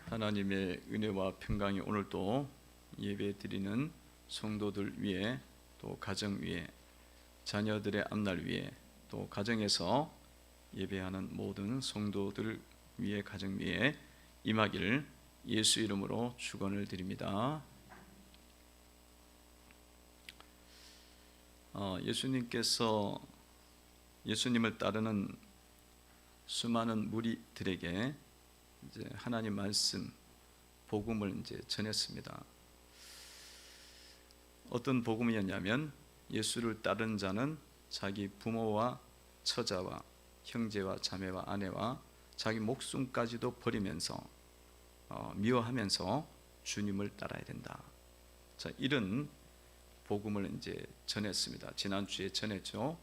하나님의 은혜와 평강이 오늘도 예배 드리는 성도들 위에, 또 가정 위에, 자녀들의 앞날 위에, 또 가정에서 예배하는 모든 성도들 위에, 가정 위에 임하기를 예수 이름으로 축원을 드립니다. 예수님께서 예수님을 따르는 수많은 무리들에게 이제 하나님 말씀, 복음을 이제 전했습니다. 어떤 복음이었냐면, 예수를 따르는 자는 자기 부모와 처자와 형제와 자매와 아내와 자기 목숨까지도 버리면서 미워하면서 주님을 따라야 된다. 자, 이런 복음을 이제 전했습니다. 지난주에 전했죠.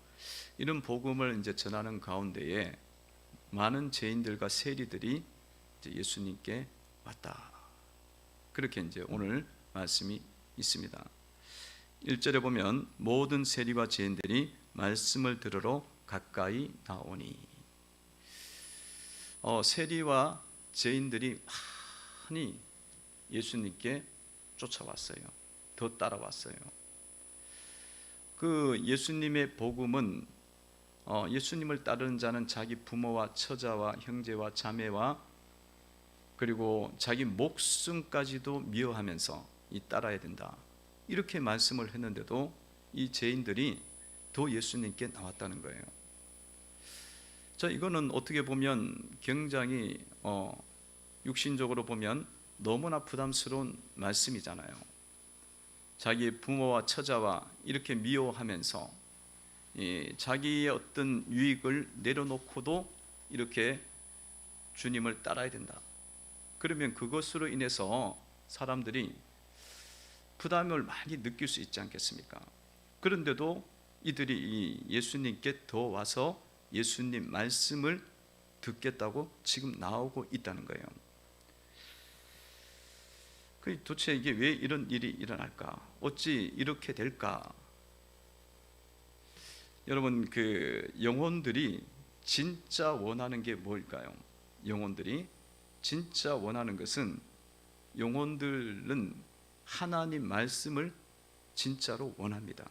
이런 복음을 이제 전하는 가운데에 많은 죄인들과 세리들이 이제 예수님께 왔다. 그렇게 이제 오늘 말씀이 있습니다. 1절에 보면 모든 세리와 죄인들이 말씀을 들으러 가까이 나오니, 세리와 죄인들이 많이 예수님께 쫓아왔어요. 더 따라왔어요. 그 예수님의 복음은 예수님을 따르는 자는 자기 부모와 처자와 형제와 자매와 그리고 자기 목숨까지도 미워하면서 따라야 된다. 이렇게 말씀을 했는데도 이 죄인들이 더 예수님께 나왔다는 거예요. 자, 이거는 어떻게 보면 굉장히 육신적으로 보면 너무나 부담스러운 말씀이잖아요. 자기 부모와 처자와 이렇게 미워하면서 자기의 어떤 유익을 내려놓고도 이렇게 주님을 따라야 된다. 그러면 그것으로 인해서 사람들이 부담을 많이 느낄 수 있지 않겠습니까? 그런데도 이들이 예수님께 더 와서 예수님 말씀을 듣겠다고 지금 나오고 있다는 거예요. 도대체 이게 왜 이런 일이 일어날까? 어찌 이렇게 될까? 여러분, 그 영혼들이 진짜 원하는 게 뭘까요? 영혼들이 진짜 원하는 것은, 영혼들은 하나님 말씀을 진짜로 원합니다.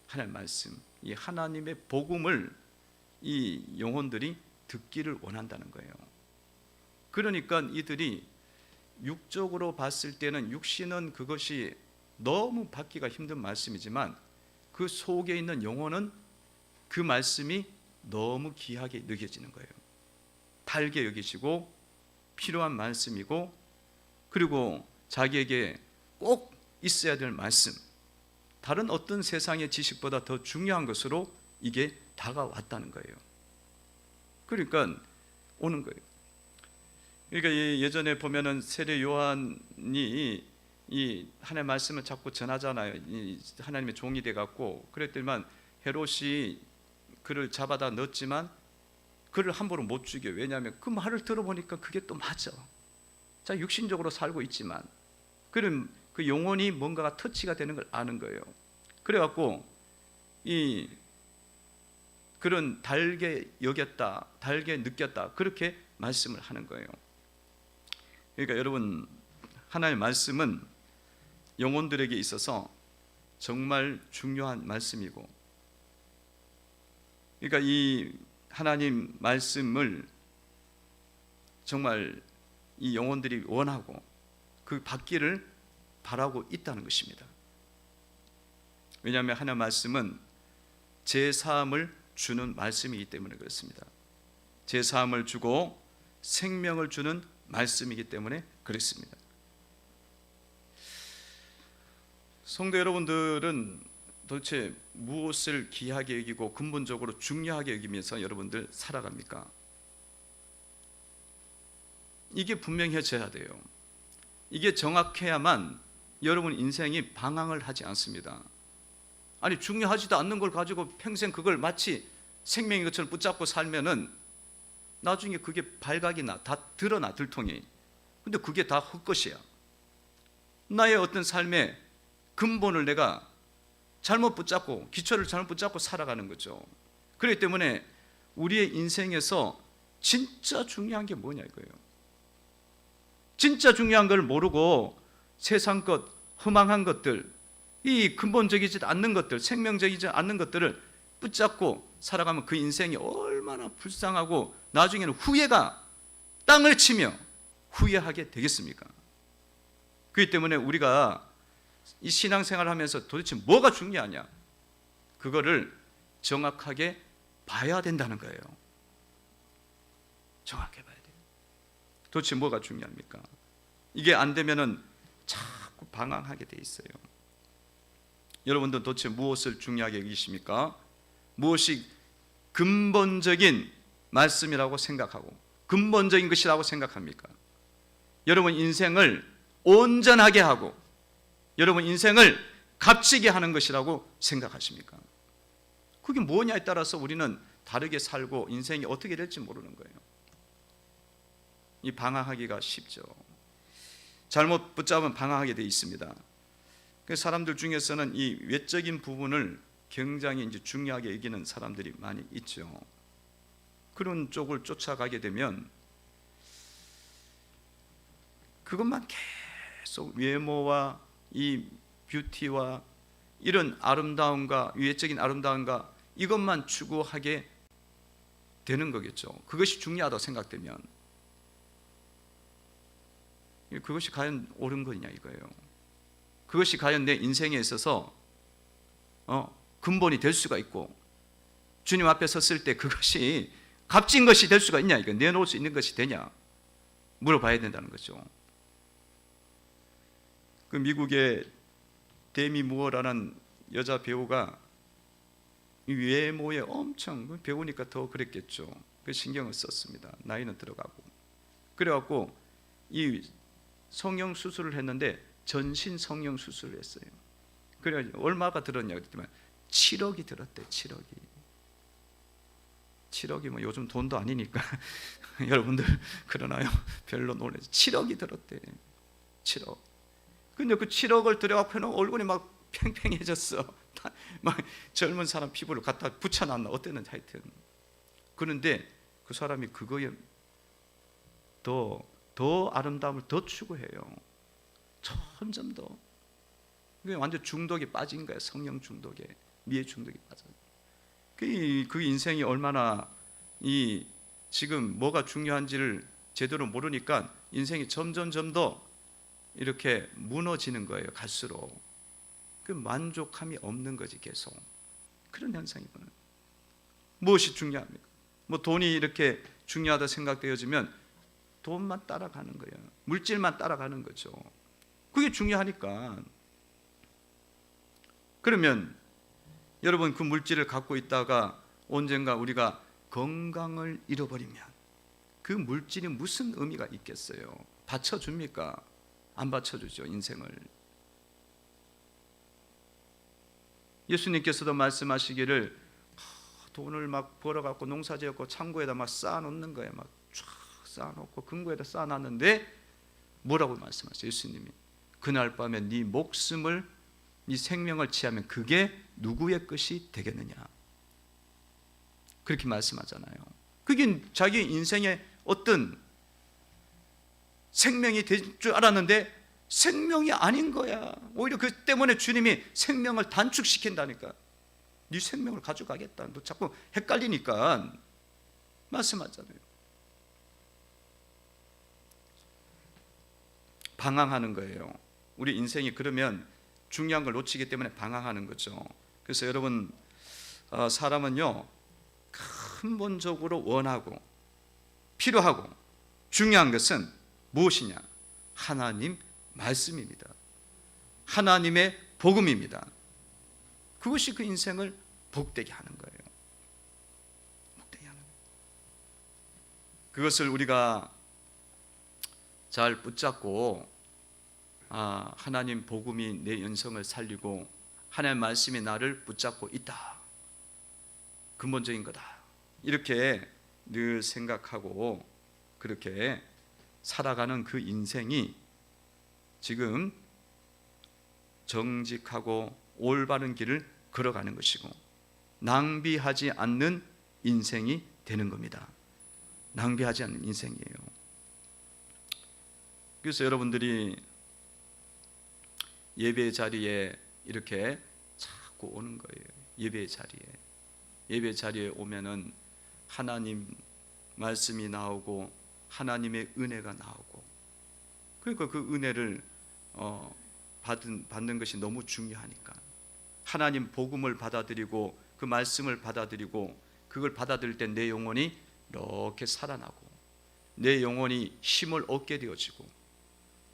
하나님 말씀, 이 하나님의 복음을 이 영혼들이 듣기를 원한다는 거예요. 그러니까 이들이 육적으로 봤을 때는, 육신은 그것이 너무 받기가 힘든 말씀이지만 그 속에 있는 영혼은 그 말씀이 너무 귀하게 느껴지는 거예요. 달게 여기시고 필요한 말씀이고, 그리고 자기에게 꼭 있어야 될 말씀, 다른 어떤 세상의 지식보다 더 중요한 것으로 이게 다가왔다는 거예요. 그러니까 오는 거예요. 그러니까 예전에 보면은 세례 요한이 이 하나님의 말씀을 자꾸 전하잖아요. 이 하나님의 종이 돼 갖고, 그랬더니만 헤롯이 그를 잡아다 넣었지만 그를 함부로 못 죽여. 왜냐하면 그 말을 들어보니까 그게 또 맞아. 자, 육신적으로 살고 있지만 그런 그 영혼이 뭔가가 터치가 되는 걸 아는 거예요. 그래갖고 이 그런 달게 여겼다, 달게 느꼈다, 그렇게 말씀을 하는 거예요. 그러니까 여러분, 하나님의 말씀은 영혼들에게 있어서 정말 중요한 말씀이고, 그러니까 이 하나님 말씀을 정말 이 영혼들이 원하고 그 받기를 바라고 있다는 것입니다. 왜냐하면 하나님 말씀은 제사함을 주는 말씀이기 때문에 그렇습니다. 제사함을 주고 생명을 주는 말씀이기 때문에 그렇습니다. 성도 여러분들은 도대체 무엇을 귀하게 여기고 근본적으로 중요하게 여기면서 여러분들 살아갑니까? 이게 분명해져야 돼요. 이게 정확해야만 여러분 인생이 방황을 하지 않습니다. 아니, 중요하지도 않는 걸 가지고 평생 그걸 마치 생명인 것처럼 붙잡고 살면은 나중에 그게 발각이 나, 다 드러나, 들통이. 근데 그게 다 헛것이야. 나의 어떤 삶의 근본을 내가 잘못 붙잡고, 기초를 잘못 붙잡고 살아가는 거죠. 그렇기 때문에 우리의 인생에서 진짜 중요한 게 뭐냐 이거예요. 진짜 중요한 걸 모르고 세상 것, 허망한 것들, 이 근본적이지 않는 것들, 생명적이지 않는 것들을 붙잡고 살아가면 그 인생이 얼마나 불쌍하고 나중에는 후회가 땅을 치며 후회하게 되겠습니까? 그렇기 때문에 우리가 이 신앙생활을 하면서 도대체 뭐가 중요하냐? 그거를 정확하게 봐야 된다는 거예요. 정확하게 봐야 돼요. 도대체 뭐가 중요합니까? 이게 안 되면은 자꾸 방황하게 돼 있어요. 여러분들 도대체 무엇을 중요하게 여기십니까? 무엇이 근본적인 말씀이라고 생각하고 근본적인 것이라고 생각합니까? 여러분 인생을 온전하게 하고 여러분 인생을 값지게 하는 것이라고 생각하십니까? 그게 뭐냐에 따라서 우리는 다르게 살고 인생이 어떻게 될지 모르는 거예요. 이 방황하기가 쉽죠. 잘못 붙잡으면 방황하게 돼 있습니다. 사람들 중에서는 이 외적인 부분을 굉장히 이제 중요하게 여기는 사람들이 많이 있죠. 그런 쪽을 쫓아가게 되면 그것만 계속 외모와 이 뷰티와 이런 아름다움과 외적인 아름다움과 이것만 추구하게 되는 거겠죠. 그것이 중요하다고 생각되면 그것이 과연 옳은 거냐 이거예요. 그것이 과연 내 인생에 있어서 근본이 될 수가 있고 주님 앞에 섰을 때 그것이 값진 것이 될 수가 있냐, 이거 내놓을 수 있는 것이 되냐 물어봐야 된다는 거죠. 그 미국의 데미 무어라는 여자 배우가 이 외모에 엄청 배우니까 더 그랬겠죠. 그 신경을 썼습니다. 나이는 들어가고 그래갖고 이 성형 수술을 했는데 전신 성형 수술을 했어요. 그래 얼마가 들었냐 그랬더니 7억이 들었대. 7억이 뭐 요즘 돈도 아니니까 여러분들 그러나요? 별로 놀라지. 7억이 들었대. 7억. 근데 그 7억을 들여갖고는 얼굴이 막 팽팽해졌어. 막 젊은 사람 피부를 갖다 붙여놨나 어땠는지 하여튼. 그런데 그 사람이 그거에 더 아름다움을 더 추구해요. 점점 더. 그게 완전 중독에 빠진 거야. 성령 중독에, 미에 중독에 빠져. 그 인생이 얼마나 이 지금 뭐가 중요한지를 제대로 모르니까 인생이 점점 더 이렇게 무너지는 거예요. 갈수록 그 만족함이 없는 거지 계속. 그런 현상이구나. 무엇이 중요합니까? 뭐 돈이 이렇게 중요하다 생각되어지면 돈만 따라가는 거예요. 물질만 따라가는 거죠. 그게 중요하니까. 그러면 여러분 그 물질을 갖고 있다가 언젠가 우리가 건강을 잃어버리면 그 물질이 무슨 의미가 있겠어요? 받쳐줍니까? 안 받쳐주죠. 인생을. 예수님께서도 말씀하시기를 돈을 막 벌어갖고 농사지었고 창고에다 막 쌓아놓는 거예요. 막 쫙 쌓아놓고 금고에다 쌓아놨는데 뭐라고 말씀하세요? 예수님이 그날 밤에 네 목숨을 네 생명을 취하면 그게 누구의 것이 되겠느냐 그렇게 말씀하잖아요. 그게 자기 인생의 어떤 생명이 될 줄 알았는데 생명이 아닌 거야. 오히려 그 때문에 주님이 생명을 단축시킨다니까. 네 생명을 가져가겠다. 너 자꾸 헷갈리니까 말씀하잖아요. 방황하는 거예요. 우리 인생이 그러면 중요한 걸 놓치기 때문에 방황하는 거죠. 그래서 여러분 사람은요 근본적으로 원하고 필요하고 중요한 것은 무엇이냐? 하나님 말씀입니다. 하나님의 복음입니다. 그것이 그 인생을 복되게 하는 거예요. 복되게 하는 거예요. 그것을 우리가 잘 붙잡고 하나님 복음이 내 인생을 살리고 하나님 말씀이 나를 붙잡고 있다. 근본적인 거다. 이렇게 늘 생각하고 그렇게 살아가는 그 인생이 지금 정직하고 올바른 길을 걸어가는 것이고 낭비하지 않는 인생이 되는 겁니다. 낭비하지 않는 인생이에요. 그래서 여러분들이 예배 자리에 이렇게 자꾸 오는 거예요. 예배 자리에 오면은 하나님 말씀이 나오고 하나님의 은혜가 나오고, 그러니까 그 은혜를 받는 것이 너무 중요하니까 하나님 복음을 받아들이고 그 말씀을 받아들이고 그걸 받아들일 때 내 영혼이 이렇게 살아나고 내 영혼이 힘을 얻게 되어지고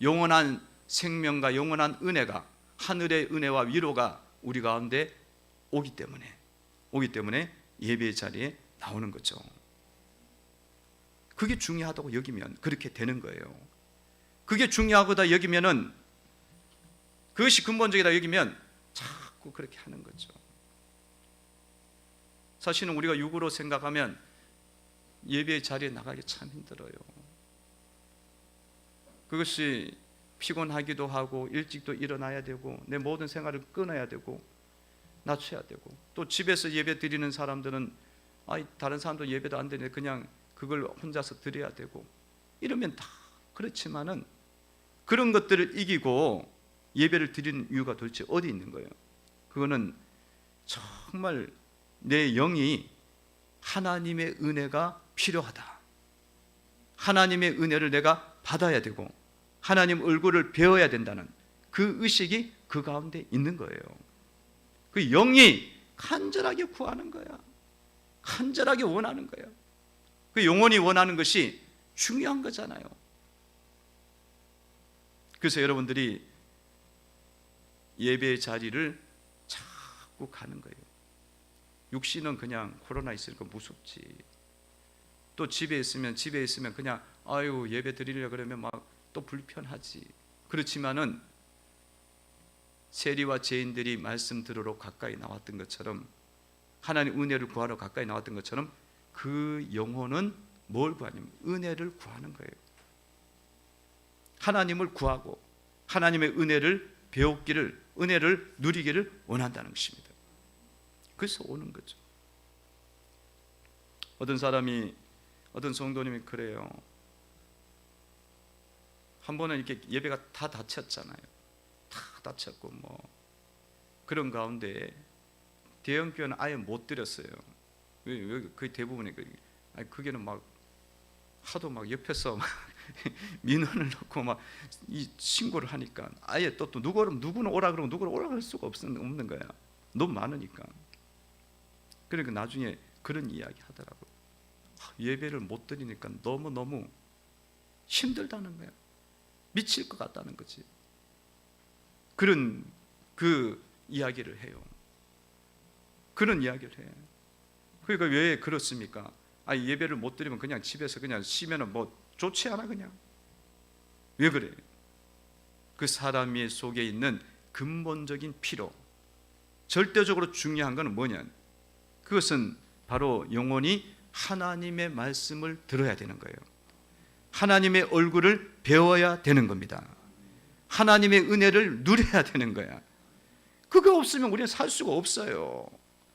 영원한 생명과 영원한 은혜가, 하늘의 은혜와 위로가 우리 가운데 오기 때문에 예배의 자리에 나오는 거죠. 그게 중요하다고 여기면 그렇게 되는 거예요. 그게 중요하다 여기면은, 그것이 근본적이다 여기면 자꾸 그렇게 하는 거죠. 사실은 우리가 육으로 생각하면 예배의 자리에 나가기 참 힘들어요. 그것이 피곤하기도 하고 일찍도 일어나야 되고 내 모든 생활을 끊어야 되고 낮춰야 되고, 또 집에서 예배 드리는 사람들은 다른 사람도 예배도 안 되는데 그냥 그걸 혼자서 드려야 되고, 이러면 다 그렇지만은 그런 것들을 이기고 예배를 드리는 이유가 도대체 어디 있는 거예요? 그거는 정말 내 영이 하나님의 은혜가 필요하다, 하나님의 은혜를 내가 받아야 되고 하나님 얼굴을 배워야 된다는 그 의식이 그 가운데 있는 거예요. 그 영이 간절하게 구하는 거야. 간절하게 원하는 거야. 그 영혼이 원하는 것이 중요한 거잖아요. 그래서 여러분들이 예배의 자리를 자꾸 가는 거예요. 육신은 그냥 코로나 있으니까 무섭지. 또 집에 있으면 그냥 예배 드리려 그러면 막 또 불편하지. 그렇지만은 세리와 죄인들이 말씀 들으러 가까이 나왔던 것처럼, 하나님 은혜를 구하러 가까이 나왔던 것처럼 그 영혼은 뭘 구하냐면 은혜를 구하는 거예요. 하나님을 구하고 하나님의 은혜를 배우기를, 은혜를 누리기를 원한다는 것입니다. 그래서 오는 거죠. 어떤 성도님이 그래요. 한 번은 이렇게 예배가 다 다쳤잖아요. 다 다쳤고 그런 가운데 대형교회는 아예 못 드렸어요. 거의 대부분이 그게는 하도 옆에서 민원을 넣고 이 신고를 하니까 아예 또 누구는 오라 그러고 누구는 오라 할 수가 없는 거야. 너무 많으니까. 그러니까 나중에 그런 이야기 하더라고요. 예배를 못 드리니까 너무 힘들다는 거야. 미칠 것 같다는 거지. 그런 이야기를 해요. 그런 이야기를 해. 그러니까 왜 그렇습니까? 예배를 못 드리면 그냥 집에서 그냥 쉬면은 좋지 않아 그냥. 왜 그래? 그 사람의 속에 있는 근본적인 필요, 절대적으로 중요한 것은 뭐냐? 그것은 바로 영혼이 하나님의 말씀을 들어야 되는 거예요. 하나님의 얼굴을 배워야 되는 겁니다. 하나님의 은혜를 누려야 되는 거야. 그거 없으면 우리는 살 수가 없어요.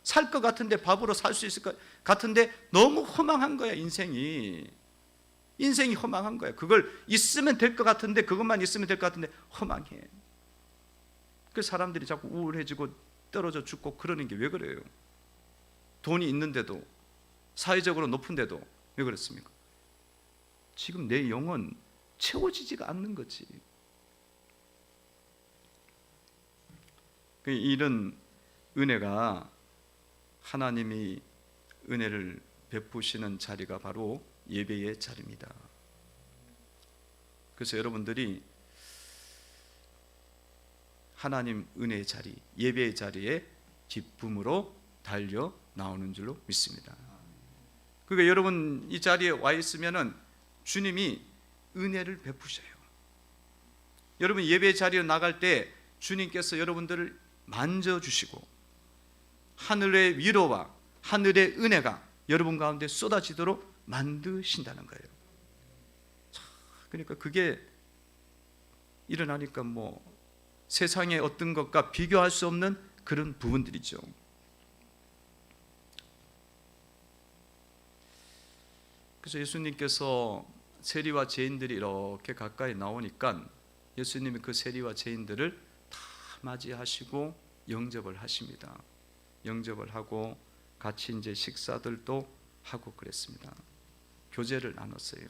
살 것 같은데, 밥으로 살 수 있을 것 같은데 너무 허망한 거야. 인생이 허망한 거야. 그걸 있으면 될 것 같은데, 그것만 있으면 될 것 같은데 허망해. 그 사람들이 자꾸 우울해지고 떨어져 죽고 그러는 게 왜 그래요? 돈이 있는데도, 사회적으로 높은데도 왜 그렇습니까? 지금 내 영은 채워지지가 않는 거지. 이런 은혜가, 하나님이 은혜를 베푸시는 자리가 바로 예배의 자리입니다. 그래서 여러분들이 하나님 은혜의 자리, 예배의 자리에 기쁨으로 달려 나오는 줄로 믿습니다. 그러니까 여러분 이 자리에 와 있으면은 주님이 은혜를 베푸셔요. 여러분 예배의 자리로 나갈 때 주님께서 여러분들을 만져주시고 하늘의 위로와 하늘의 은혜가 여러분 가운데 쏟아지도록 만드신다는 거예요. 그러니까 그게 일어나니까 세상의 어떤 것과 비교할 수 없는 그런 부분들이죠. 그래서 예수님께서 세리와 죄인들이 이렇게 가까이 나오니까 예수님이 그 세리와 죄인들을 다 맞이하시고 영접을 하십니다. 영접을 하고 같이 이제 식사들도 하고 그랬습니다. 교제를 나눴어요.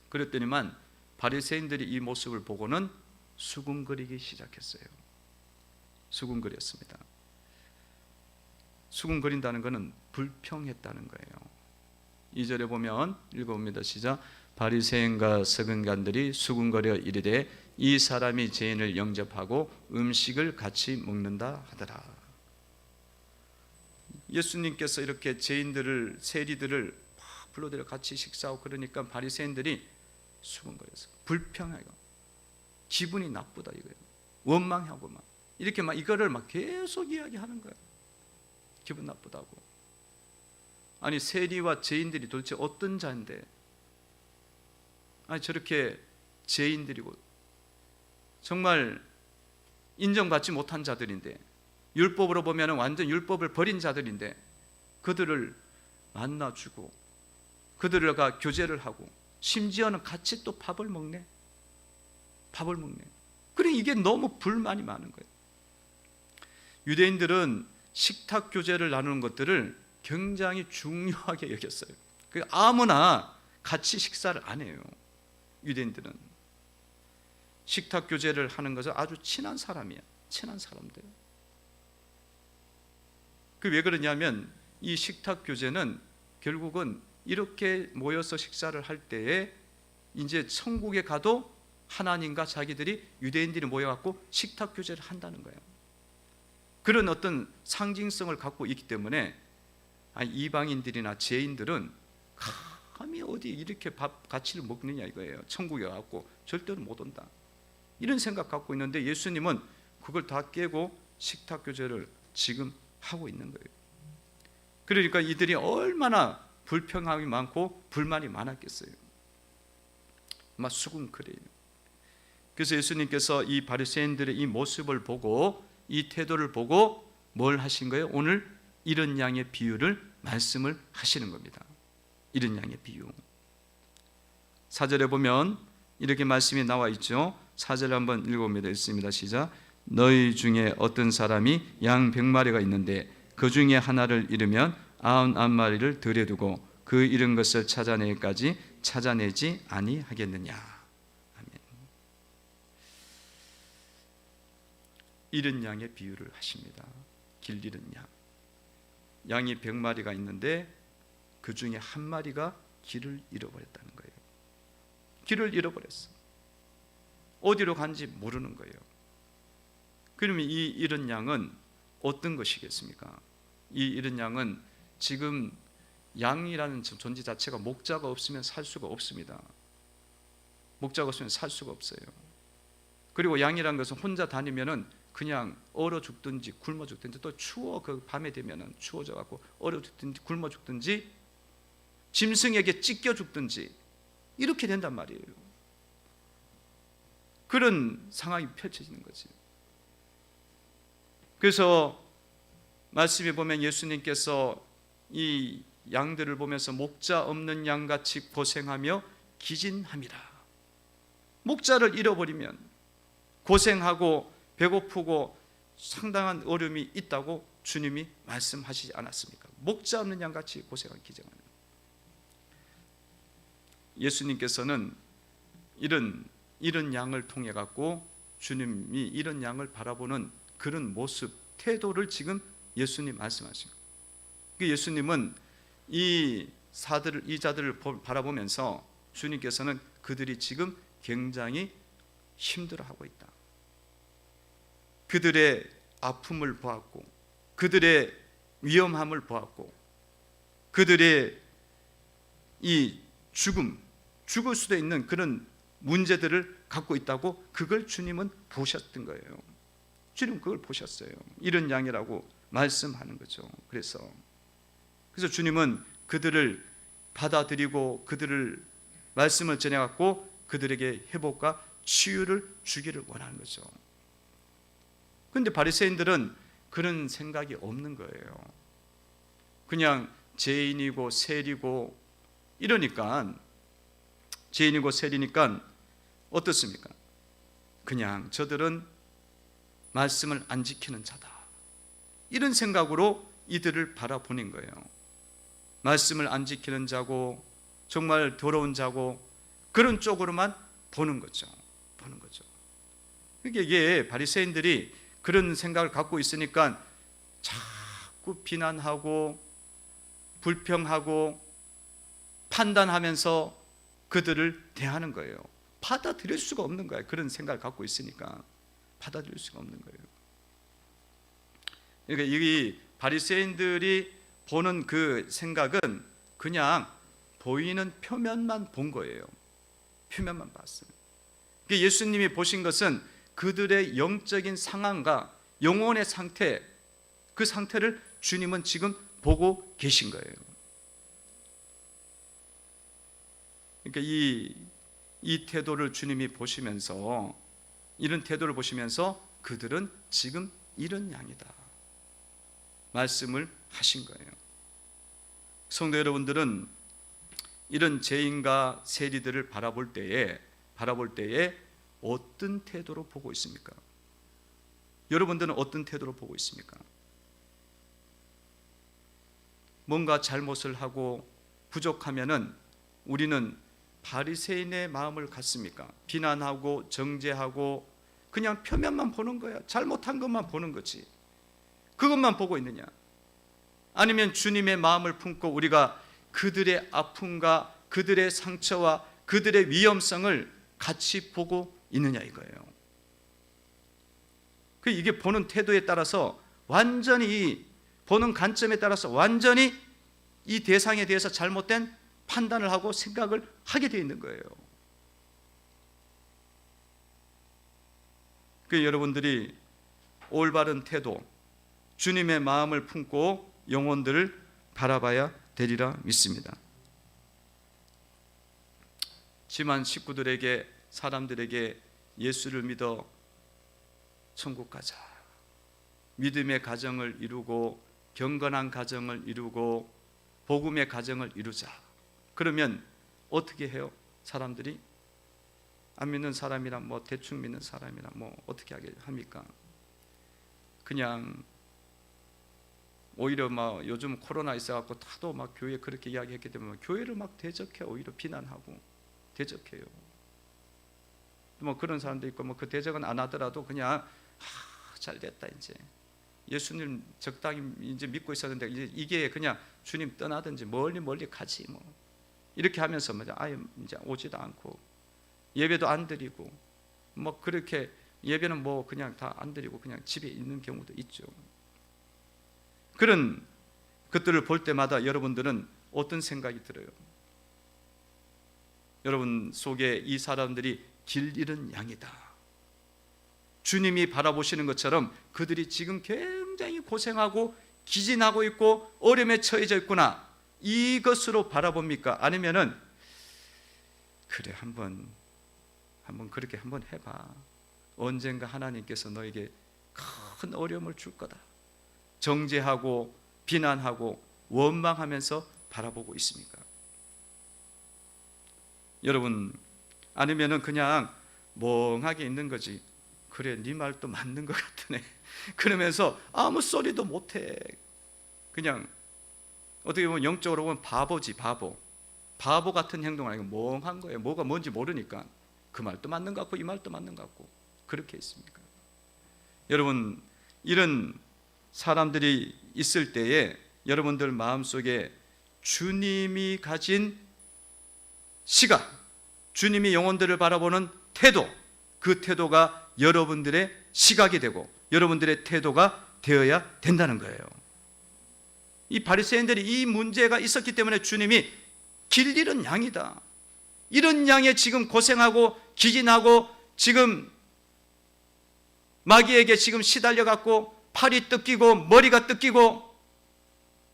그랬더니만 바리새인들이 이 모습을 보고는 수군거리기 시작했어요. 수군거렸습니다. 수군거린다는 것은 불평했다는 거예요. 2절에 보면 읽어봅니다. 시작. 바리새인과 서기관들이 수군거려 이르되 이 사람이 죄인을 영접하고 음식을 같이 먹는다 하더라. 예수님께서 이렇게 죄인들을, 세리들을 불러들여 같이 식사하고 그러니까 바리새인들이 수군거려서 불평하고 기분이 나쁘다 이거예요. 원망하고 막 이렇게 막 이거를 막 계속 이야기하는 거예요. 기분 나쁘다고. 아니 세리와 죄인들이 도대체 어떤 자인데, 아니 저렇게 죄인들이고 정말 인정받지 못한 자들인데, 율법으로 보면 완전 율법을 버린 자들인데 그들을 만나주고 그들과 교제를 하고 심지어는 같이 또 밥을 먹네. 밥을 먹네. 그래 이게 너무 불만이 많은 거예요. 유대인들은 식탁 교제를 나누는 것들을 굉장히 중요하게 여겼어요. 아무나 같이 식사를 안 해요. 유대인들은 식탁 교제를 하는 것은 아주 친한 사람이야. 친한 사람들. 그 왜 그러냐면 이 식탁 교제는 결국은 이렇게 모여서 식사를 할 때에 이제 천국에 가도 하나님과 자기들이 유대인들이 모여갖고 식탁 교제를 한다는 거예요. 그런 어떤 상징성을 갖고 있기 때문에 이방인들이나 죄인들은 감히 어디 이렇게 밥 같이 먹느냐 이거예요. 천국에 가고 절대로 못 온다. 이런 생각 갖고 있는데 예수님은 그걸 다 깨고 식탁 교제를 지금 하고 있는 거예요. 그러니까 이들이 얼마나 불평함이 많고 불만이 많았겠어요. 막 수군거려요. 그래서 예수님께서 이 바리새인들의 이 모습을 보고, 이 태도를 보고 뭘 하신 거예요? 오늘 이런 양의 비유를 말씀을 하시는 겁니다. 이런 양의 비유. 4절에 보면 이렇게 말씀이 나와 있죠. 4절 한번 읽어봅니다. 읽습니다. 시작. 너희 중에 어떤 사람이 양 100마리가 있는데 그 중에 하나를 잃으면 99마리를 들여 두고 그 잃은 것을 찾아내기까지 찾아내지 아니하겠느냐. 아멘. 잃은 양의 비유를 하십니다. 길 잃은 양. 양이 100마리가 있는데 그 중에 한 마리가 길을 잃어버렸다는 거예요. 길을 잃어버렸어. 어디로 간지 모르는 거예요. 그러면 이 잃은 양은 어떤 것이겠습니까? 이 잃은 양은 지금 양이라는 존재 자체가 목자가 없으면 살 수가 없습니다. 목자가 없으면 살 수가 없어요. 그리고 양이라는 것은 혼자 다니면은 그냥 얼어 죽든지 굶어 죽든지, 또 추워, 그 밤에 되면은 추워져 갖고 얼어 죽든지 굶어 죽든지 짐승에게 찢겨 죽든지 이렇게 된단 말이에요. 그런 상황이 펼쳐지는 거지. 그래서 말씀에 보면 예수님께서 이 양들을 보면서 목자 없는 양같이 고생하며 기진함이라. 목자를 잃어버리면 고생하고 배고프고 상당한 어려움이 있다고 주님이 말씀하시지 않았습니까? 목자 없는 양같이 고생하며 기진하며. 예수님께서는 이런 양을 통해 갖고 주님이 이런 양을 바라보는 그런 모습, 태도를 지금 예수님 말씀하신 거예요. 예수님은 이 자들을 바라보면서 주님께서는 그들이 지금 굉장히 힘들어하고 있다. 그들의 아픔을 보았고, 그들의 위험함을 보았고, 그들의 이 죽을 수도 있는 그런 문제들을 갖고 있다고, 그걸 주님은 보셨던 거예요. 주님은 그걸 보셨어요. 이런 양이라고 말씀하는 거죠. 그래서 주님은 그들을 받아들이고 그들을 말씀을 전해갖고 그들에게 회복과 치유를 주기를 원하는 거죠. 그런데 바리새인들은 그런 생각이 없는 거예요. 그냥 죄인이고 세리고 이러니까 죄인이고 세리니까 어떻습니까? 그냥 저들은 말씀을 안 지키는 자다, 이런 생각으로 이들을 바라보는 거예요. 말씀을 안 지키는 자고 정말 더러운 자고 그런 쪽으로만 보는 거죠. 그러니까 이게 바리새인들이 그런 생각을 갖고 있으니까 자꾸 비난하고 불평하고 판단하면서 그들을 대하는 거예요. 받아들일 수가 없는 거예요. 그런 생각을 갖고 있으니까 받아들일 수가 없는 거예요. 그러니까 이 바리새인들이 보는 그 생각은 그냥 보이는 표면만 본 거예요. 표면만 봤어요. 그러니까 예수님이 보신 것은 그들의 영적인 상황과 영혼의 상태, 그 상태를 주님은 지금 보고 계신 거예요. 그러니까 이 태도를 주님이 보시면서, 이런 태도를 보시면서 그들은 지금 이런 양이다 말씀을 하신 거예요. 성도 여러분들은 이런 죄인과 세리들을 바라볼 때에 어떤 태도로 보고 있습니까? 여러분들은 어떤 태도로 보고 있습니까? 뭔가 잘못을 하고 부족하면은 우리는 바리새인의 마음을 갖습니까? 비난하고 정죄하고 그냥 표면만 보는 거야. 잘못한 것만 보는 거지. 그것만 보고 있느냐? 아니면 주님의 마음을 품고 우리가 그들의 아픔과 그들의 상처와 그들의 위험성을 같이 보고 있느냐 이거예요. 이게 보는 태도에 따라서 완전히, 보는 관점에 따라서 완전히 이 대상에 대해서 잘못된 판단을 하고 생각을 하게 되어 있는 거예요. 여러분들이 올바른 태도, 주님의 마음을 품고 영혼들을 바라봐야 되리라 믿습니다. 집안 식구들에게, 사람들에게 예수를 믿어 천국 가자, 믿음의 가정을 이루고 경건한 가정을 이루고 복음의 가정을 이루자, 그러면 어떻게 해요? 사람들이 안 믿는 사람이랑 뭐 대충 믿는 사람이랑 뭐 어떻게 하게 합니까? 그냥 오히려 막 요즘 코로나 있어갖고 다도 막 교회 그렇게 이야기했기 때문에 교회를 막 대적해, 오히려 비난하고 대적해요. 뭐 그런 사람도 있고, 뭐 그 대적은 안 하더라도 그냥 잘 됐다, 이제 예수님 적당히 이제 믿고 있었는데 이게 그냥 주님 떠나든지 멀리 가지 뭐 이렇게 하면서 아예 이제 오지도 않고 예배도 안 드리고 뭐 그렇게 예배는 뭐 그냥 다 안 드리고 그냥 집에 있는 경우도 있죠. 그런 것들을 볼 때마다 여러분들은 어떤 생각이 들어요? 여러분 속에 이 사람들이 길 잃은 양이다, 주님이 바라보시는 것처럼 그들이 지금 굉장히 고생하고 기진하고 있고 어려움에 처해져 있구나, 이것으로 바라봅니까? 아니면은 그래 한번 그렇게 한번 해봐, 언젠가 하나님께서 너에게 큰 어려움을 줄 거다, 정죄하고 비난하고 원망하면서 바라보고 있습니까? 여러분, 아니면은 그냥 멍하게 있는 거지. 그래 네 말도 맞는 것 같으네 그러면서 아무 소리도 못해. 그냥 어떻게 보면 영적으로 보면 바보지, 바보 같은 행동을 아니고 멍한 거예요. 뭐가 뭔지 모르니까 그 말도 맞는 것 같고 이 말도 맞는 것 같고 그렇게 있습니까? 여러분, 이런 사람들이 있을 때에 여러분들 마음속에 주님이 가진 시각, 주님이 영혼들을 바라보는 태도, 그 태도가 여러분들의 시각이 되고 여러분들의 태도가 되어야 된다는 거예요. 이 바리새인들이 이 문제가 있었기 때문에 주님이 길 잃은 양이다, 이런 양에 지금 고생하고 기진하고 지금 마귀에게 지금 시달려 갖고 팔이 뜯기고 머리가 뜯기고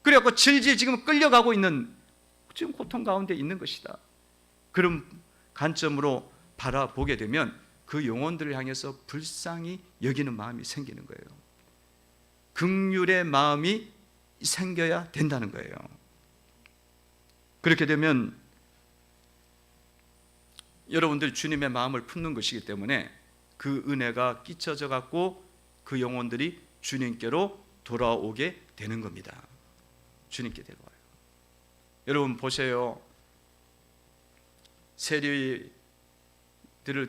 그래갖고 질질 지금 끌려가고 있는 지금 고통 가운데 있는 것이다, 그런 관점으로 바라보게 되면 그 영혼들을 향해서 불쌍히 여기는 마음이 생기는 거예요. 긍휼의 마음이 생겨야 된다는 거예요. 그렇게 되면 여러분들이 주님의 마음을 품는 것이기 때문에 그 은혜가 끼쳐져 갖고 그 영혼들이 주님께로 돌아오게 되는 겁니다. 주님께 데려와요. 여러분 보세요. 세리들을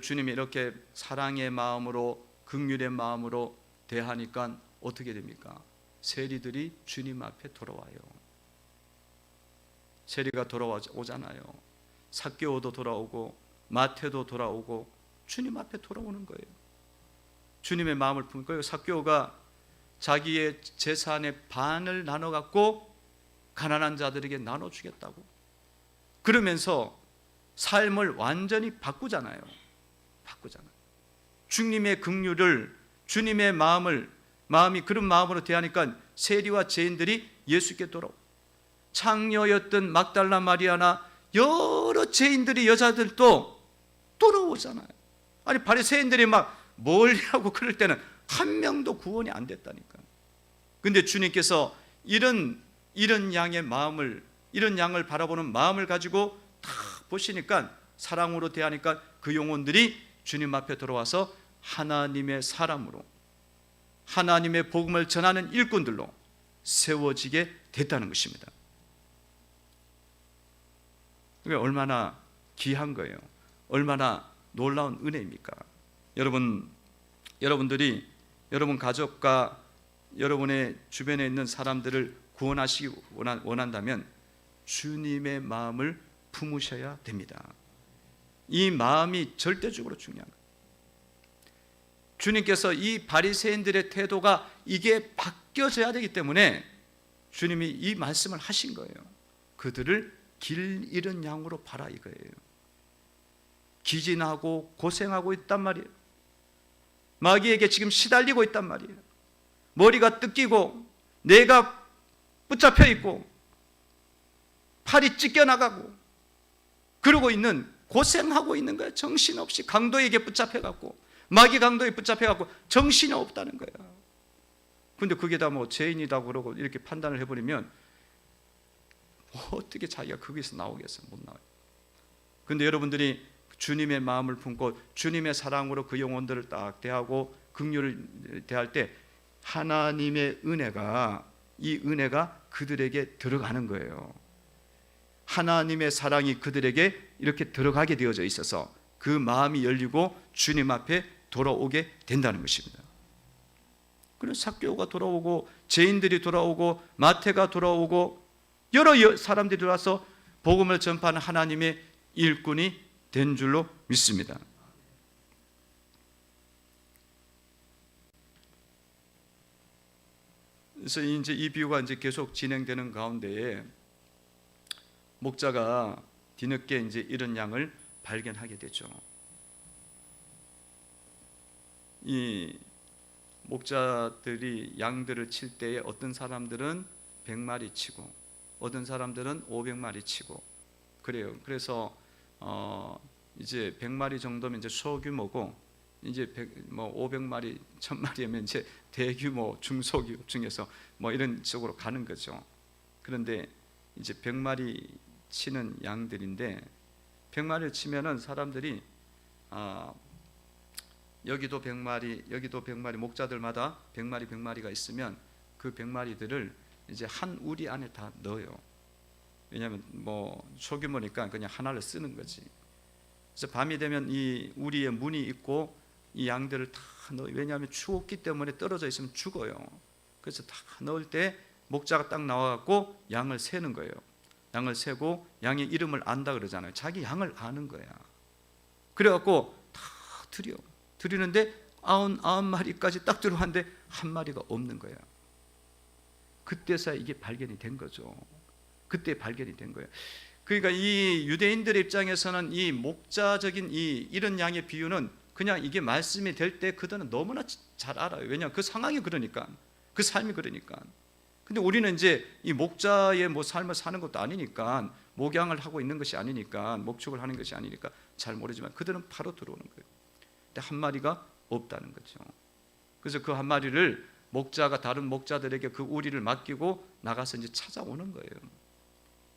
주님이 이렇게 사랑의 마음으로, 긍휼의 마음으로 대하니까 어떻게 됩니까? 세리들이 주님 앞에 돌아와요. 세리가 돌아오잖아요. 삭개오도 돌아오고 마태도 돌아오고 주님 앞에 돌아오는 거예요. 주님의 마음을 품은 거예요. 삭개오가 자기의 재산의 반을 나눠 갖고 가난한 자들에게 나눠주겠다고 그러면서 삶을 완전히 바꾸잖아요. 주님의 긍휼을, 주님의 마음이 그런 마음으로 대하니까 세리와 죄인들이 예수께 돌아오고, 창녀였던 막달라 마리아나 여러 죄인들이, 여자들도 돌아오잖아요. 아니 바리새인들이 막 멀리하고 그럴 때는 한 명도 구원이 안 됐다니까. 근데 주님께서 이런 양의 마음을, 이런 양을 바라보는 마음을 가지고 다 보시니까, 사랑으로 대하니까 그 영혼들이 주님 앞에 들어와서 하나님의 사람으로, 하나님의 복음을 전하는 일꾼들로 세워지게 됐다는 것입니다. 그게 얼마나 귀한 거예요. 얼마나 놀라운 은혜입니까? 여러분들이 여러분 가족과 여러분의 주변에 있는 사람들을 구원하시기 원한다면 주님의 마음을 품으셔야 됩니다. 이 마음이 절대적으로 중요한 거예요. 주님께서 이 바리새인들의 태도가 이게 바뀌어져야 되기 때문에 주님이 이 말씀을 하신 거예요. 그들을 길 잃은 양으로 봐라 이거예요. 기진하고 고생하고 있단 말이에요. 마귀에게 지금 시달리고 있단 말이에요. 머리가 뜯기고 뇌가 붙잡혀 있고 팔이 찢겨나가고 그러고 있는, 고생하고 있는 거예요. 정신없이 강도에게 붙잡혀갖고, 마귀 강도에 붙잡혀갖고 정신이 없다는 거예요. 근데 그게 다 뭐 죄인이다 그러고 이렇게 판단을 해버리면 어떻게 자기가 거기서 나오겠어요? 못 나와요. 근데 여러분들이 주님의 마음을 품고 주님의 사랑으로 그 영혼들을 딱 대하고 긍휼을 대할 때 하나님의 은혜가, 이 은혜가 그들에게 들어가는 거예요. 하나님의 사랑이 그들에게 이렇게 들어가게 되어져 있어서 그 마음이 열리고 주님 앞에 돌아오게 된다는 것입니다. 그래서 삭개오가 돌아오고 죄인들이 돌아오고 마태가 돌아오고 여러 사람들이 들어와서 복음을 전파하는 하나님의 일꾼이 된 줄로 믿습니다. 그래서 이제 이 비유가 이제 계속 진행되는 가운데에 목자가 뒤늦게 이제 이런 양을 발견하게 되죠. 이 목자들이 양들을 칠 때에 어떤 사람들은 100마리 치고 어떤 사람들은 500마리 치고 그래요. 그래서 이제 100마리 정도면 이제 소규모고, 이제 500마리, 1000마리면 이제 대규모, 중소규모 중에서 뭐 이런 쪽으로 가는 거죠. 그런데 이제 100마리 치는 양들인데, 100마리를 치면은 사람들이 여기도 100마리, 여기도 100마리, 목자들마다 100마리가 있으면 그 100마리들을 이제 한 우리 안에 다 넣어요. 왜냐하면 뭐 소규모니까 그냥 하나를 쓰는 거지. 그래서 밤이 되면 이 우리의 문이 있고 이 양들을 다 넣어요. 왜냐하면 추웠기 때문에 떨어져 있으면 죽어요. 그래서 다 넣을 때 목자가 딱 나와갖고 양을 세는 거예요. 양을 세고 양의 이름을 안다 그러잖아요. 자기 양을 아는 거야. 그래갖고 다 드리는데 99마리까지 딱 들어왔는데 한 마리가 없는 거야. 그때서야 이게 발견이 된 거죠. 그때 발견이 된 거예요. 그러니까 이 유대인들의 입장에서는 이 목자적인 이런 양의 비유는 그냥 이게 말씀이 될 때 그들은 너무나 잘 알아요. 왜냐하면 그 상황이 그러니까, 그 삶이 그러니까. 근데 우리는 이제 이 목자의 뭐 삶을 사는 것도 아니니까, 목양을 하고 있는 것이 아니니까, 목축을 하는 것이 아니니까 잘 모르지만 그들은 바로 들어오는 거예요. 근데 한 마리가 없다는 거죠. 그래서 그 한 마리를 목자가 다른 목자들에게 그 우리를 맡기고 나가서 이제 찾아오는 거예요.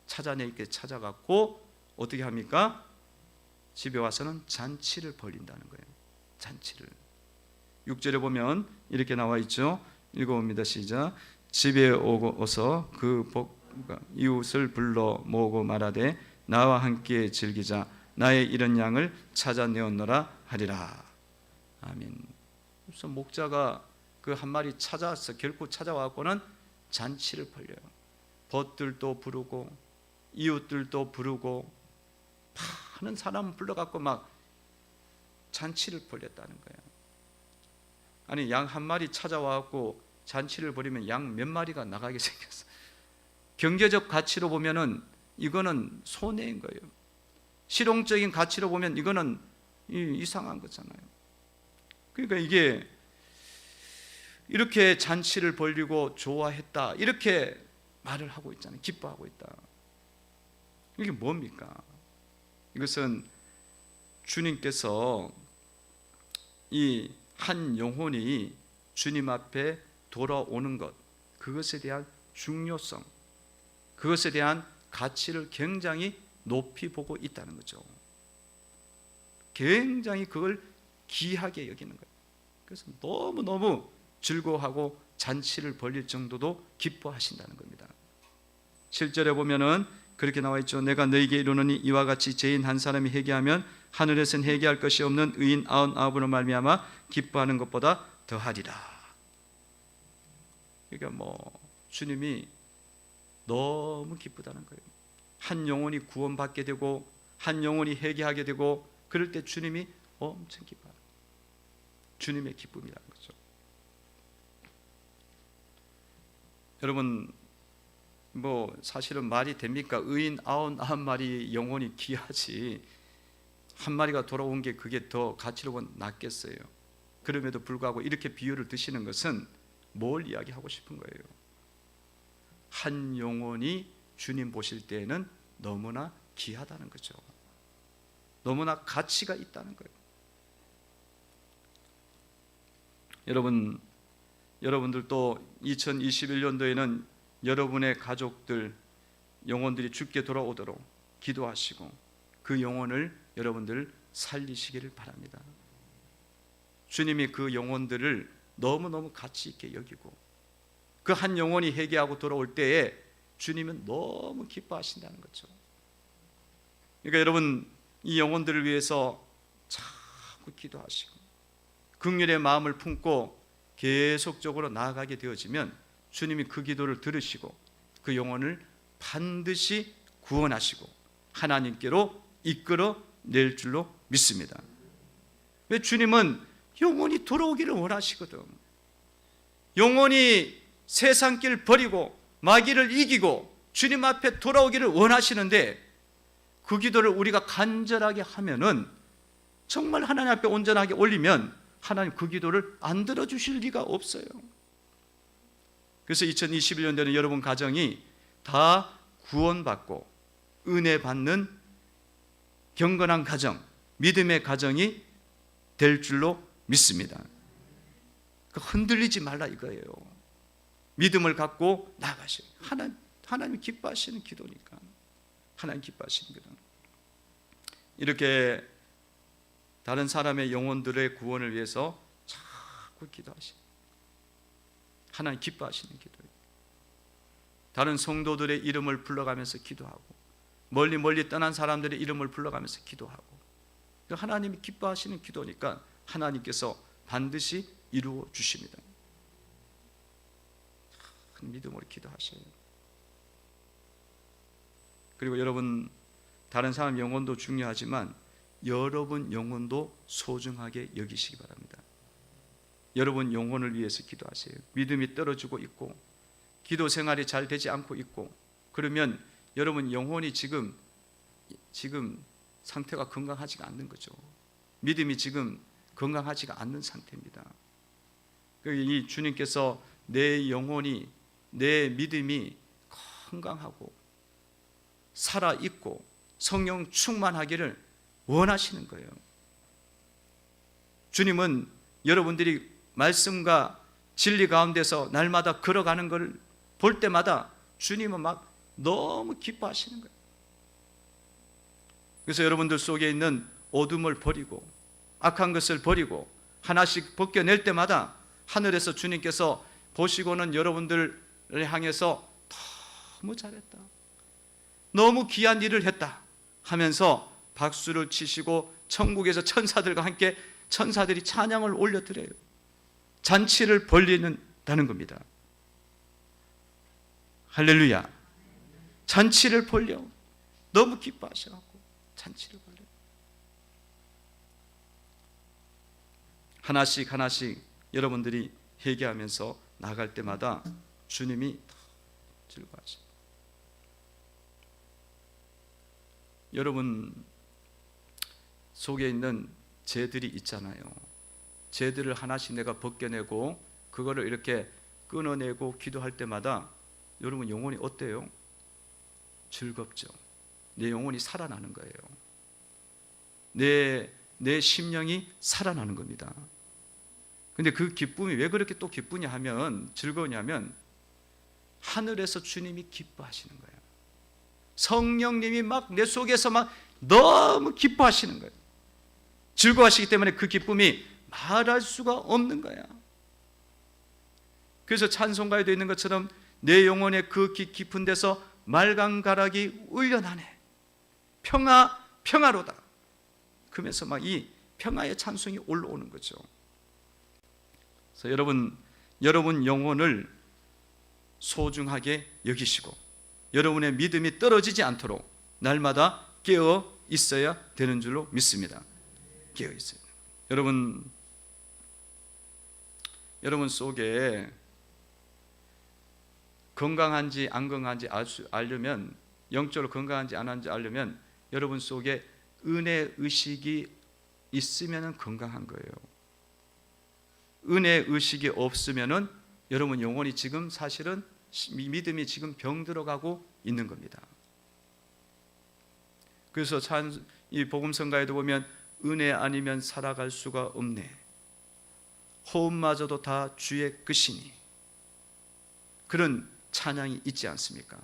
찾아내게 찾아갖고 어떻게 합니까? 집에 와서는 잔치를 벌인다는 거예요. 잔치를. 6절에 보면 이렇게 나와 있죠. 읽어봅니다. 시작. 집에 오서 그 이웃을 불러 모으고 말하되 나와 함께 즐기자. 나의 이런 양을 찾아내었노라 하리라. 아멘. 그래서 목자가 그 한 마리 찾아왔어. 결코 찾아와서는 잔치를 벌려요. 벗들도 부르고 이웃들도 부르고 많은 사람 불러갖고 막 잔치를 벌였다는 거예요. 아니 양 한 마리 찾아와갖고 잔치를 벌이면 양 몇 마리가 나가게 생겼어. 경제적 가치로 보면은 이거는 손해인 거예요. 실용적인 가치로 보면 이거는 이상한 거잖아요. 그러니까 이게 이렇게 잔치를 벌이고 좋아했다 이렇게 말을 하고 있잖아요. 기뻐하고 있다. 이게 뭡니까? 이것은 주님께서 이 한 영혼이 주님 앞에 돌아오는 것, 그것에 대한 중요성, 그것에 대한 가치를 굉장히 높이 보고 있다는 거죠. 굉장히 그걸 귀하게 여기는 거예요. 그래서 너무너무 즐거워하고 잔치를 벌릴 정도도 기뻐하신다는 겁니다. 7절에 보면은 그렇게 나와 있죠. 내가 너에게 이르노니 이와 같이 죄인 한 사람이 회개하면 하늘에서는 회개할 것이 없는 의인 99으로 말미암아 기뻐하는 것보다 더하리라. 그러니까 주님이 너무 기쁘다는 거예요. 한 영혼이 구원받게 되고 한 영혼이 회개하게 되고 그럴 때 주님이 엄청 기뻐하는 거예요. 주님의 기쁨이라는 거죠. 여러분 사실은 말이 됩니까? 의인 99마리 영혼이 귀하지 한 마리가 돌아온 게 그게 더 가치로 보면 낫겠어요. 그럼에도 불구하고 이렇게 비유를 드시는 것은 뭘 이야기하고 싶은 거예요? 한 영혼이 주님 보실 때에는 너무나 귀하다는 거죠. 너무나 가치가 있다는 거예요. 여러분들도 2021년도에는 여러분의 가족들 영혼들이 죽게 돌아오도록 기도하시고 그 영혼을 여러분들 살리시기를 바랍니다. 주님이 그 영혼들을 너무너무 가치 있게 여기고 그 한 영혼이 회개하고 돌아올 때에 주님은 너무 기뻐하신다는 거죠. 그러니까 여러분 이 영혼들을 위해서 자꾸 기도하시고 긍휼의 마음을 품고 계속적으로 나아가게 되어지면 주님이 그 기도를 들으시고 그 영혼을 반드시 구원하시고 하나님께로 이끌어 낼 줄로 믿습니다. 왜? 주님은 영혼이 돌아오기를 원하시거든. 영혼이 세상길 버리고 마귀를 이기고 주님 앞에 돌아오기를 원하시는데 그 기도를 우리가 간절하게 하면은 정말 하나님 앞에 온전하게 올리면 하나님 그 기도를 안 들어주실 리가 없어요. 그래서 2021년도에는 여러분 가정이 다 구원받고 은혜 받는 경건한 가정, 믿음의 가정이 될 줄로 믿습니다. 흔들리지 말라 이거예요. 믿음을 갖고 나가셔요. 하나님 기뻐하시는 기도니까. 하나님 기뻐하시는 기도. 이렇게 다른 사람의 영혼들의 구원을 위해서 자꾸 기도하시는 하나님 기뻐하시는 기도예요. 다른 성도들의 이름을 불러가면서 기도하고 멀리 떠난 사람들의 이름을 불러가면서 기도하고 하나님이 기뻐하시는 기도니까 하나님께서 반드시 이루어 주십니다. 큰 믿음으로 기도하셔요. 그리고 여러분 다른 사람 영혼도 중요하지만 여러분 영혼도 소중하게 여기시기 바랍니다. 여러분 영혼을 위해서 기도하세요. 믿음이 떨어지고 있고 기도 생활이 잘 되지 않고 있고 그러면 여러분 영혼이 지금 상태가 건강하지가 않는 거죠. 믿음이 지금 건강하지가 않는 상태입니다. 이 주님께서 내 영혼이 내 믿음이 건강하고 살아있고 성령 충만하기를 원하시는 거예요. 주님은 여러분들이 말씀과 진리 가운데서 날마다 걸어가는 걸 볼 때마다 주님은 너무 기뻐하시는 거예요. 그래서 여러분들 속에 있는 어둠을 버리고 악한 것을 버리고 하나씩 벗겨낼 때마다 하늘에서 주님께서 보시고는 여러분들을 향해서 너무 잘했다, 너무 귀한 일을 했다 하면서 박수를 치시고 천국에서 천사들과 함께 천사들이 찬양을 올려드려요. 잔치를 벌리는다는 겁니다. 할렐루야. 잔치를 벌려 너무 기뻐하셔갖고 잔치를 벌려. 하나씩 하나씩 여러분들이 회개하면서 나갈 때마다 주님이 즐거워하십니다. 여러분 속에 있는 죄들이 있잖아요. 죄들을 하나씩 내가 벗겨내고 그거를 이렇게 끊어내고 기도할 때마다 여러분 영혼이 어때요? 즐겁죠. 내 영혼이 살아나는 거예요. 내 심령이 살아나는 겁니다. 근데 그 기쁨이 왜 그렇게 또 기쁘냐 하면, 즐거우냐면 하늘에서 주님이 기뻐하시는 거예요. 성령님이 막 내 속에서 막 너무 기뻐하시는 거예요. 즐거워하시기 때문에 그 기쁨이 말할 수가 없는 거야. 그래서 찬송가에도 있는 것처럼 내 영혼의 그 깊은 데서 말강가락이 울려나네. 평화 평화로다. 그러면서 막 이 평화의 찬송이 올라오는 거죠. 그래서 여러분 영혼을 소중하게 여기시고 여러분의 믿음이 떨어지지 않도록 날마다 깨어 있어야 되는 줄로 믿습니다. 깨어 있어요. 여러분 속에 건강한지 안 건강한지 알려면, 영적으로 건강한지 안 한지 알려면 여러분 속에 은혜 의식이 있으면 건강한 거예요. 은혜 의식이 없으면 여러분 영혼이 지금 사실은 믿음이 지금 병들어가고 있는 겁니다. 그래서 이 복음성가에도 보면 은혜 아니면 살아갈 수가 없네. 호흡마저도 다 주의 끝이니. 그런 찬양이 있지 않습니까?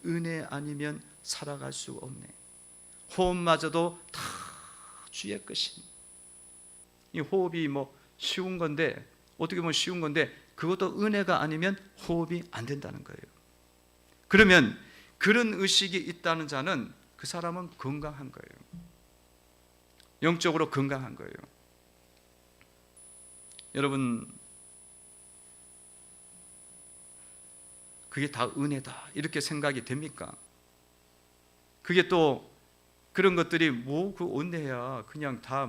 은혜 아니면 살아갈 수가 없네. 호흡마저도 다 주의 끝이니. 이 호흡이 뭐 쉬운 건데, 어떻게 보면 쉬운 건데 그것도 은혜가 아니면 호흡이 안 된다는 거예요. 그러면 그런 의식이 있다는 자는 그 사람은 건강한 거예요. 영적으로 건강한 거예요. 여러분 그게 다 은혜다 이렇게 생각이 됩니까? 그게 또 그런 것들이 그 은혜야, 그냥 다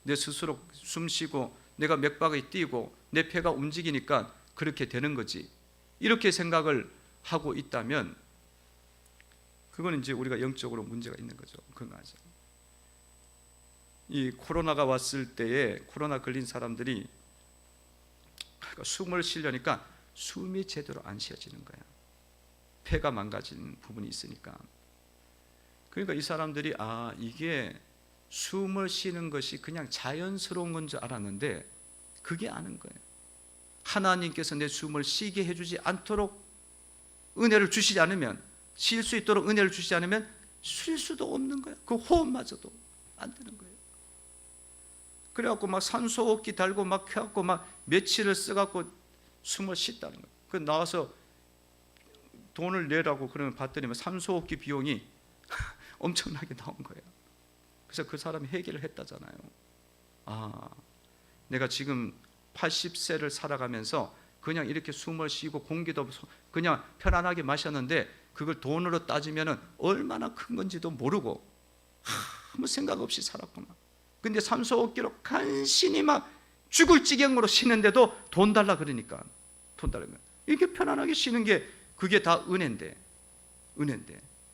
내 스스로 숨 쉬고 내가 맥박이 뛰고 내 폐가 움직이니까 그렇게 되는 거지, 이렇게 생각을 하고 있다면 그거는 이제 우리가 영적으로 문제가 있는 거죠. 건강하지. 이 코로나가 왔을 때에 코로나 걸린 사람들이 숨을 쉬려니까 숨이 제대로 안 쉬어지는 거야. 폐가 망가진 부분이 있으니까. 그러니까 이 사람들이 이게 숨을 쉬는 것이 그냥 자연스러운 건 줄 알았는데 그게 아닌 거예요. 하나님께서 내 숨을 쉬게 해주지 않도록 은혜를 주시지 않으면, 쉴 수 있도록 은혜를 주시지 않으면 쉴 수도 없는 거예요. 그 호흡마저도 안 되는 거예요. 그래갖고 막 산소호흡기 달고 막 해갖고 막 며칠을 써갖고 숨을 쉰다는 거예요. 그 나와서 돈을 내라고 그러면 봤더니 산소호흡기 비용이 엄청나게 나온 거예요. 그래서 그 사람이 해결을 했다잖아요. 내가 지금 80세를 살아가면서 그냥 이렇게 숨을 쉬고 공기도 그냥 편안하게 마셨는데 그걸 돈으로 따지면 얼마나 큰 건지도 모르고 아무 생각 없이 살았구나. 근데 산소호흡기로 간신히 막 죽을 지경으로 쉬는데도 돈 달라 그러니까, 돈 달라면 이렇게 편안하게 쉬는 게 그게 다 은혜인데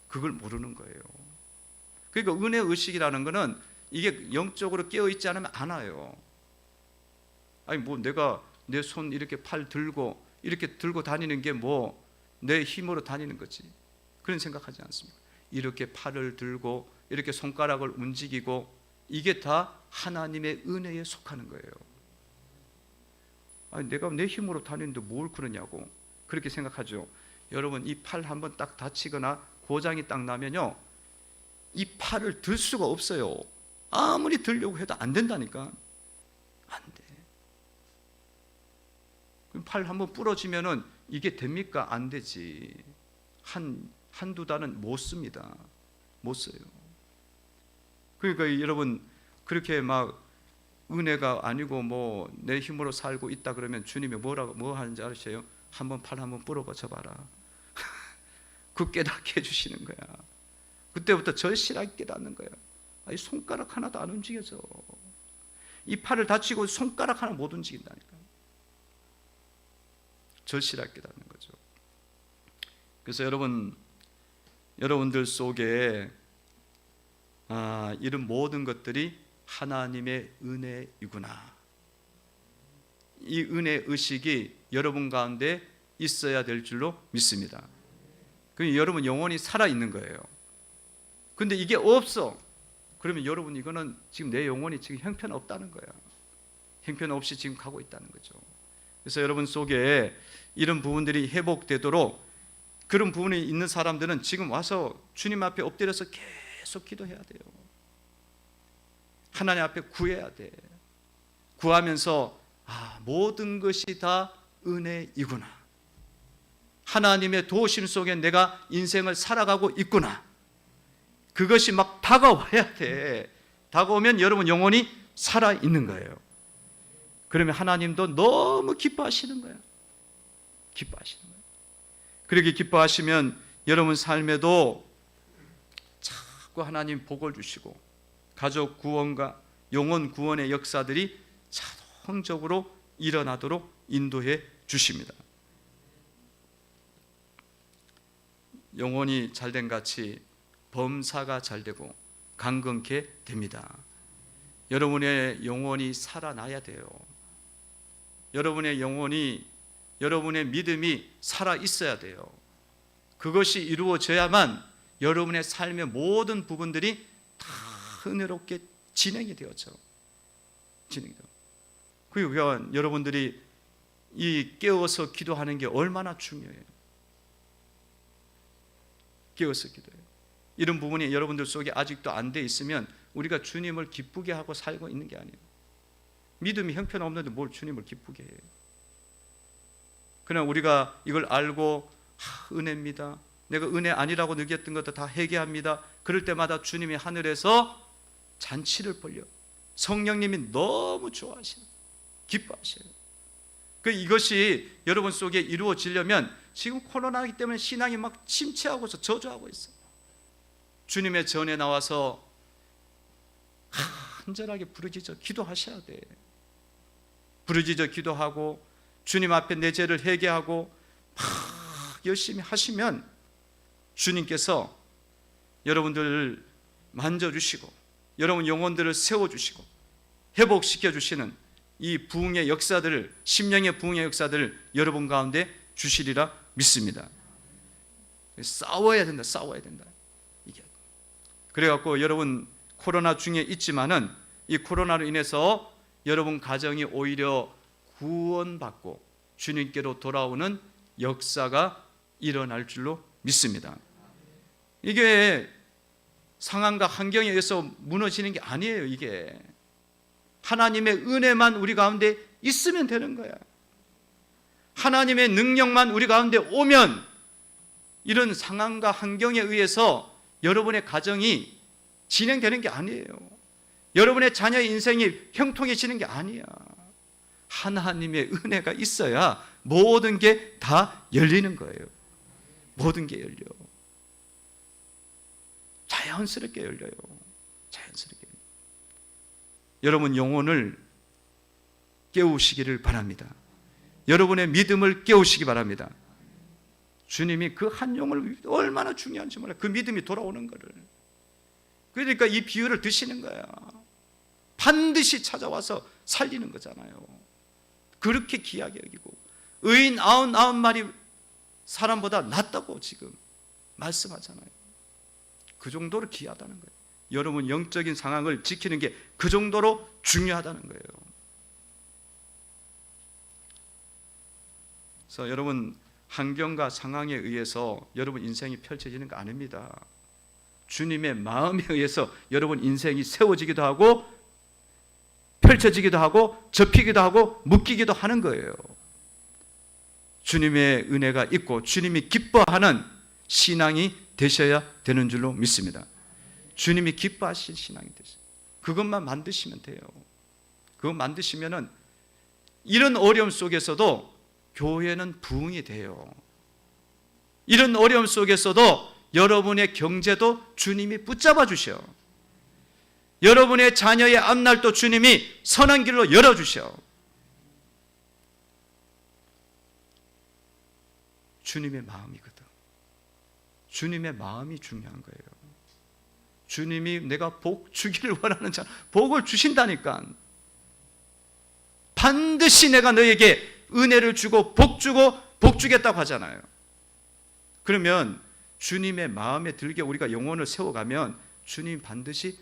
그걸 모르는 거예요. 그러니까 은혜 의식이라는 거는 이게 영적으로 깨어 있지 않으면 안 와요. 아니 내가 내 손 이렇게 팔 들고 이렇게 들고 다니는 게 내 힘으로 다니는 거지, 그런 생각하지 않습니까? 이렇게 팔을 들고 이렇게 손가락을 움직이고 이게 다 하나님의 은혜에 속하는 거예요. 아니 내가 내 힘으로 다니는데 뭘 그러냐고 그렇게 생각하죠. 여러분 이 팔 한번 딱 다치거나 고장이 딱 나면요 이 팔을 들 수가 없어요. 아무리 들려고 해도 안 된다니까. 안 돼. 그럼 팔 한번 부러지면은 이게 됩니까? 안 되지. 한두 달은 못 씁니다. 못 써요. 그러니까 여러분, 그렇게 막 은혜가 아니고 뭐 내 힘으로 살고 있다 그러면 주님이 뭐 하는지 아시죠? 팔 한번 부러져 봐라. 그 깨닫게 해주시는 거야. 그때부터 절실하게 깨닫는 거야. 아니, 손가락 하나도 안 움직여져. 이 팔을 다치고 손가락 하나 못 움직인다니까. 절실하게 깨닫는 거죠. 그래서 여러분들 속에 이런 모든 것들이 하나님의 은혜이구나. 이 은혜 의식이 여러분 가운데 있어야 될 줄로 믿습니다. 그럼 여러분 영혼이 살아있는 거예요. 근데 이게 없어. 그러면 여러분, 이거는 지금 내 영혼이 지금 형편없다는 거야. 형편없이 지금 가고 있다는 거죠. 그래서 여러분 속에 이런 부분들이 회복되도록, 그런 부분이 있는 사람들은 지금 와서 주님 앞에 엎드려서 계속 기도해야 돼요. 하나님 앞에 구해야 돼. 구하면서 모든 것이 다 은혜이구나. 하나님의 도우심 속에 내가 인생을 살아가고 있구나. 그것이 막 다가와야 돼. 다가오면 여러분 영혼이 살아있는 거예요. 그러면 하나님도 너무 기뻐하시는 거예요. 기뻐하시는 거예요. 그렇게 기뻐하시면 여러분 삶에도 자꾸 하나님 복을 주시고 가족 구원과 영혼 구원의 역사들이 자동적으로 일어나도록 인도해 주십니다. 영혼이 잘된 같이 범사가 잘되고 강건케 됩니다. 여러분의 영혼이 살아나야 돼요. 여러분의 영혼이, 여러분의 믿음이 살아 있어야 돼요. 그것이 이루어져야만 여러분의 삶의 모든 부분들이 다 은혜롭게 진행이 되었죠. 그리고 여러분들이 이 깨어서 기도하는 게 얼마나 중요해요. 깨어서 기도해요. 이런 부분이 여러분들 속에 아직도 안 돼 있으면 우리가 주님을 기쁘게 하고 살고 있는 게 아니에요. 믿음이 형편없는데 뭘 주님을 기쁘게 해요. 그냥 우리가 이걸 알고 은혜입니다, 내가 은혜 아니라고 느꼈던 것도 다 회개합니다. 그럴 때마다 주님이 하늘에서 잔치를 벌려 성령님이 너무 좋아하시는, 기뻐하셔요. 이것이 여러분 속에 이루어지려면 지금 코로나이기 때문에 신앙이 막 침체하고서 저조하고 있어요. 주님의 전에 나와서 간절하게 부르짖어 기도하셔야 돼. 부르짖어 기도하고 주님 앞에 내 죄를 회개하고 막 열심히 하시면 주님께서 여러분들을 만져주시고 여러분 영혼들을 세워주시고 회복시켜주시는 이 부흥의 역사들을, 심령의 부흥의 역사들을 여러분 가운데 주시리라 믿습니다. 싸워야 된다. 이게. 그래갖고 여러분 코로나 중에 있지만은 이 코로나로 인해서 여러분 가정이 오히려 구원받고 주님께로 돌아오는 역사가 일어날 줄로 믿습니다. 이게 상황과 환경에 의해서 무너지는 게 아니에요. 이게 하나님의 은혜만 우리 가운데 있으면 되는 거야. 하나님의 능력만 우리 가운데 오면 이런 상황과 환경에 의해서 여러분의 가정이 진행되는 게 아니에요. 여러분의 자녀의 인생이 형통해지는 게 아니야. 하나님의 은혜가 있어야 모든 게 다 열리는 거예요. 모든 게 열려. 자연스럽게 열려요. 자연스럽게. 여러분 영혼을 깨우시기를 바랍니다. 여러분의 믿음을 깨우시기 바랍니다. 주님이 그 한 영을 얼마나 중요한지 몰라요. 그 믿음이 돌아오는 거를. 그러니까 이 비유를 드시는 거야. 반드시 찾아와서 살리는 거잖아요. 그렇게 귀하게 여기고 의인 99마리 사람보다 낫다고 지금 말씀하잖아요. 그 정도로 귀하다는 거예요. 여러분 영적인 상황을 지키는 게 그 정도로 중요하다는 거예요. 그래서 여러분 환경과 상황에 의해서 여러분 인생이 펼쳐지는 거 아닙니다. 주님의 마음에 의해서 여러분 인생이 세워지기도 하고 펼쳐지기도 하고 접히기도 하고 묶이기도 하는 거예요. 주님의 은혜가 있고 주님이 기뻐하는 신앙이 되셔야 되는 줄로 믿습니다. 주님이 기뻐하실 신앙이 되셔요. 그것만 만드시면 돼요. 그거 만드시면은 이런 어려움 속에서도 교회는 부흥이 돼요. 이런 어려움 속에서도 여러분의 경제도 주님이 붙잡아 주셔. 여러분의 자녀의 앞날도 주님이 선한 길로 열어주셔. 주님의 마음이거든. 주님의 마음이 중요한 거예요. 주님이 내가 복 주기를 원하는 자, 복을 주신다니까. 반드시 내가 너에게 은혜를 주고 복 주겠다고 하잖아요. 그러면 주님의 마음에 들게 우리가 영혼을 세워가면 주님 반드시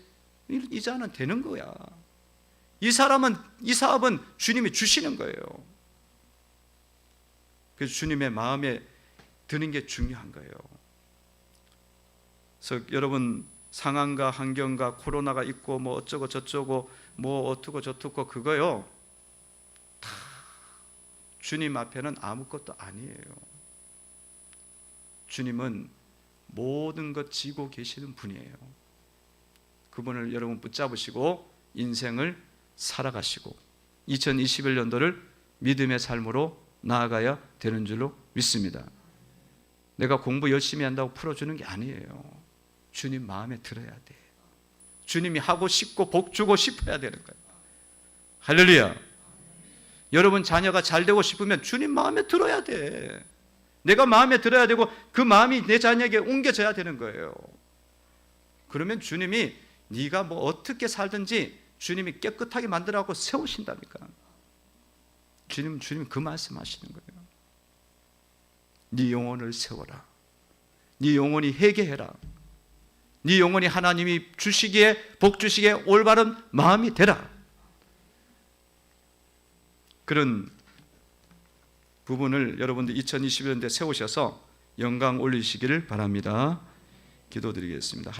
이 자는 되는 거야. 이 사업은 주님이 주시는 거예요. 그래서 주님의 마음에 드는 게 중요한 거예요. 그래서 여러분 상황과 환경과 코로나가 있고 뭐 어쩌고 저쩌고 뭐 어떻고 저떻고 그거요 다 주님 앞에는 아무것도 아니에요. 주님은 모든 것 지고 계시는 분이에요. 그분을 여러분 붙잡으시고 인생을 살아가시고 2021년도를 믿음의 삶으로 나아가야 되는 줄로 믿습니다. 내가 공부 열심히 한다고 풀어주는 게 아니에요. 주님 마음에 들어야 돼. 주님이 하고 싶고 복 주고 싶어야 되는 거예요. 할렐루야. 여러분 자녀가 잘 되고 싶으면 주님 마음에 들어야 돼. 내가 마음에 들어야 되고 그 마음이 내 자녀에게 옮겨져야 되는 거예요. 그러면 주님이 네가 뭐 어떻게 살든지 주님이 깨끗하게 만들라고 세우신다니까. 주님 그 말씀하시는 거예요. 네 영혼을 세워라. 네 영혼이 회개해라. 네 영혼이 하나님이 주시기에 복 주시기에 올바른 마음이 되라. 그런 부분을 여러분들 2021년도에 세우셔서 영광 올리시기를 바랍니다. 기도드리겠습니다.